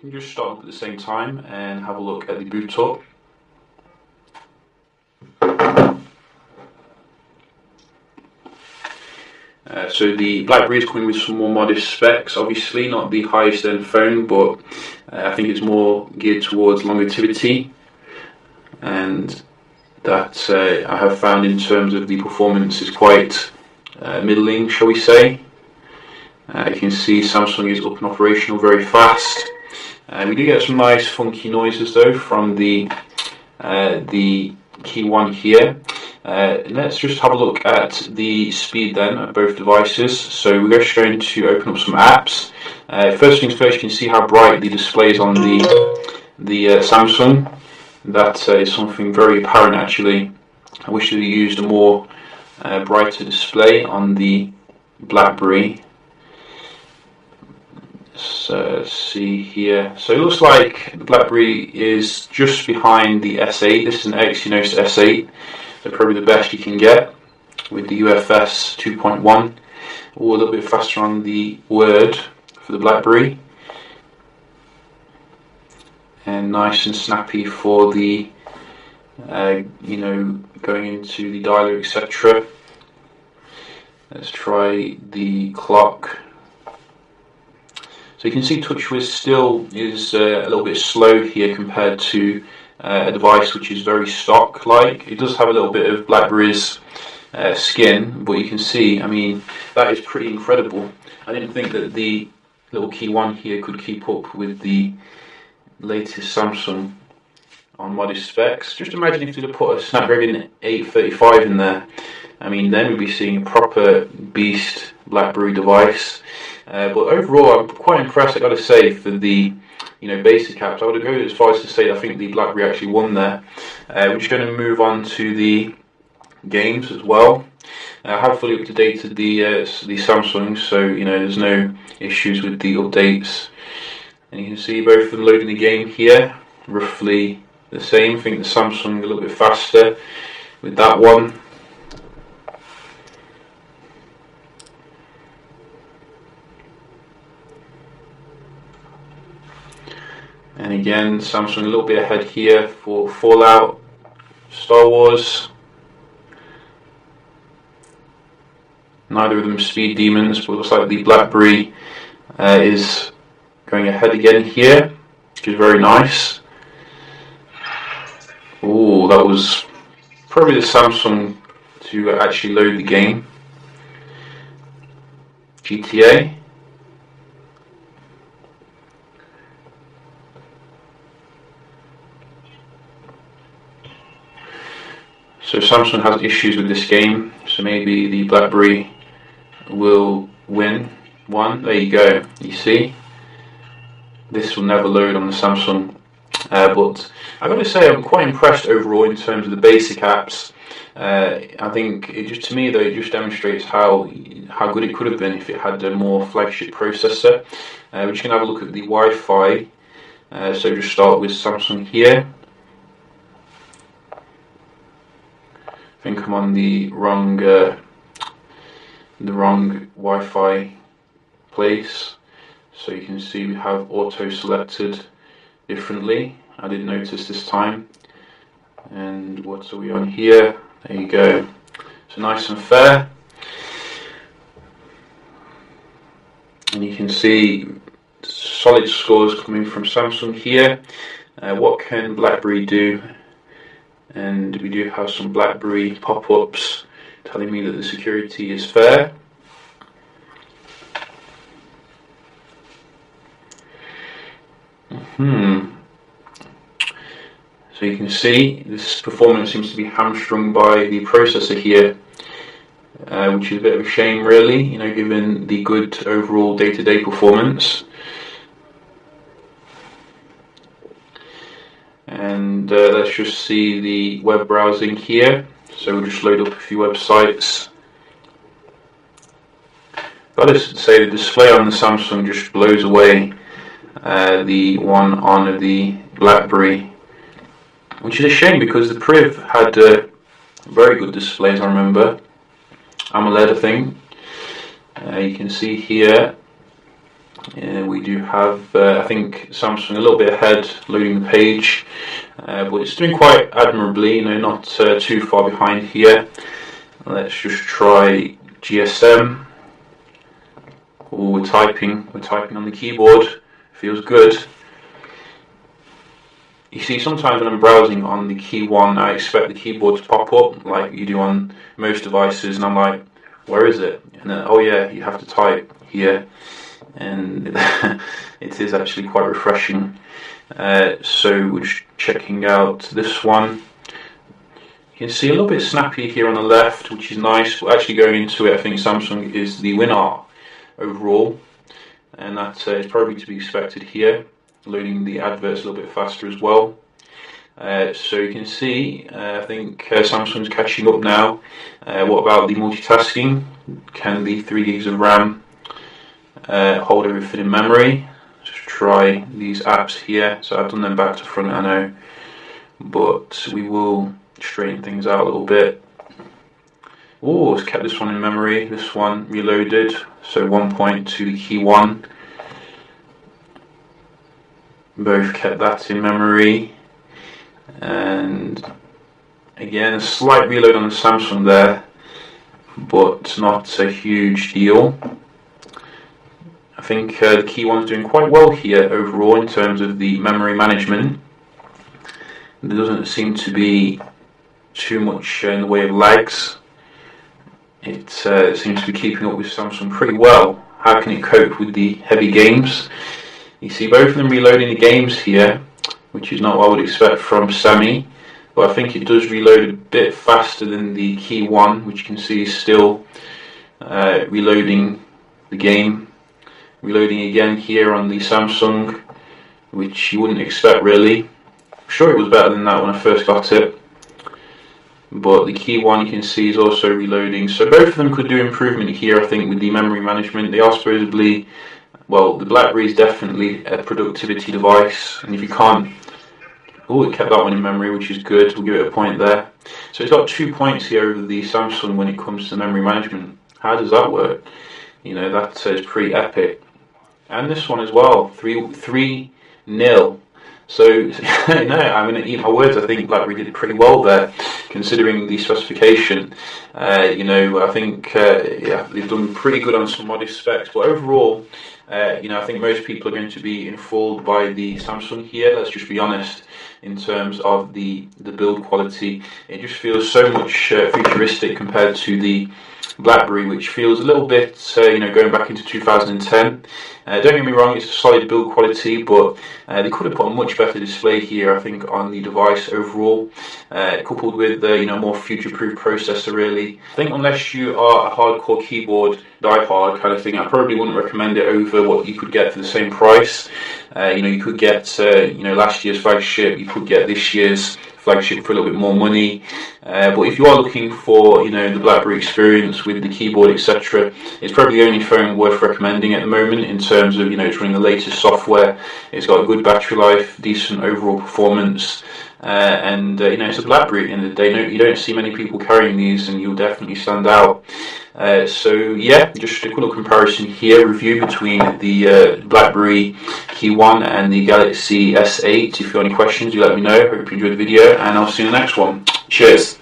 You can just start up at the same time and have a look at the boot up. So the Blackberry is coming with some more modest specs, obviously not the highest end phone, but I think it's more geared towards longevity, and that I have found in terms of the performance is quite middling, shall we say. You can see Samsung is up and operational very fast. We do get some nice funky noises though from the KEYone here. Let's just have a look at the speed then of both devices. So we're just going to open up some apps. First things first, you can see how bright the display is on the Samsung. That is something very apparent actually. I wish they used a more brighter display on the Blackberry. So let's see here. So it looks like the Blackberry is just behind the S8. This is an Exynos S8. So probably the best you can get with the UFS 2.1, or a little bit faster on the Word for the Blackberry, and nice and snappy for the going into the dialer, etc. Let's try the clock. So you can see TouchWiz still is a little bit slow here compared to a device which is very stock-like. It does have a little bit of Blackberry's skin, but you can see, I mean, that is pretty incredible. I didn't think that the little KEYone here could keep up with the latest Samsung on modest specs. Just imagine if they'd have put a Snapdragon 835 in there. I mean, then we'd be seeing a proper beast Blackberry device. But overall, I'm quite impressed, I gotta say, for the basic apps. I would go as far as to say I think the Blackberry actually won there. We're just going to move on to the games as well. I have fully updated the Samsung, so there's no issues with the updates. And you can see both of them loading the game here, roughly the same. I think the Samsung a little bit faster with that one. And again, Samsung a little bit ahead here for Fallout, Star Wars. Neither of them speed demons, but it looks like the Blackberry is going ahead again here, which is very nice. Oh, that was probably the Samsung to actually load the game. GTA. So Samsung has issues with this game, so maybe the Blackberry will win one. There you go, you see? This will never load on the Samsung, but I've got to say I'm quite impressed overall in terms of the basic apps. I think it just, to me though, it just demonstrates how good it could have been if it had a more flagship processor. We're just going to have a look at the Wi-Fi, so just start with Samsung here. I think I'm on the wrong Wi-Fi place. So you can see we have auto selected differently. I didn't notice this time. And what are we on here? There you go. So nice and fair. And you can see solid scores coming from Samsung here. What can Blackberry do? And we do have some Blackberry pop-ups telling me that the security is fair. So you can see this performance seems to be hamstrung by the processor here, which is a bit of a shame really, given the good overall day-to-day performance. And let's just see the web browsing here. So we'll just load up a few websites. Gotta say the display on the Samsung just blows away the one on the Blackberry, which is a shame because the Priv had very good displays, I remember. AMOLED, I think. You can see here We do have, I think, Samsung a little bit ahead loading the page, but it's doing quite admirably, not too far behind here. Let's just try GSM. Oh, we're typing on the keyboard, feels good. You see, sometimes when I'm browsing on the KEYone, I expect the keyboard to pop up like you do on most devices, and I'm like, where is it? And then, oh yeah, you have to type here. And it is actually quite refreshing. So we're just checking out this one. You can see a little bit snappy here on the left, which is nice. We're actually going into it, I think Samsung is the winner overall, and that is probably to be expected here. Loading the adverts a little bit faster as well. So you can see, I think Samsung's catching up now. What about the multitasking? Can the 3 gigs of RAM hold everything in memory? Just try these apps here. So I've done them back to front, I know, but we will straighten things out a little bit. Oh, it's kept this one in memory. This one reloaded. So 1 point to the KEYone. Both kept that in memory. And again, a slight reload on the Samsung there, but not a huge deal. I think the KEYone's doing quite well here overall in terms of the memory management. There doesn't seem to be too much in the way of lags. It seems to be keeping up with Samsung pretty well. How can it cope with the heavy games? You see both of them reloading the games here, which is not what I would expect from Semi, but I think it does reload a bit faster than the KEYone, which you can see is still reloading the game. Reloading again here on the Samsung, which you wouldn't expect really. I'm sure it was better than that when I first got it, but the KEYone you can see is also reloading. So both of them could do improvement here, I think, with the memory management. They are supposedly, well, the Blackberry is definitely a productivity device, and if you can't, oh, it kept that one in memory, which is good. We'll give it a point there. So it's got 2 points here over the Samsung when it comes to memory management. How does that work? That is pretty epic. And this one as well, 3-0. So, I'm going to eat my words. I think BlackBerry did pretty well there, considering the specification. I think they've done pretty good on some modest specs, but overall, I think most people are going to be enthralled by the Samsung here. Let's just be honest. In terms of the build quality, it just feels so much futuristic compared to the Blackberry, which feels a little bit, going back into 2010. Don't get me wrong, it's a solid build quality, but they could have put a much better display here, I think, on the device overall, coupled with more future-proof processor. Really, I think unless you are a hardcore keyboard die-hard kind of thing, I probably wouldn't recommend it over what you could get for the same price. You could get last year's flagship, you could get this year's flagship for a little bit more money, but if you are looking for the BlackBerry experience with the keyboard, etc., it's probably the only phone worth recommending at the moment in terms of it's running the latest software. It's got a good battery life, decent overall performance, and it's a BlackBerry at the end of the day. You don't see many people carrying these, and you'll definitely stand out. So yeah, just a quick little comparison here, review between the BlackBerry KEYone and the Galaxy S8. If you have any questions, you let me know. Hope you enjoyed the video, and I'll see you in the next one. Cheers.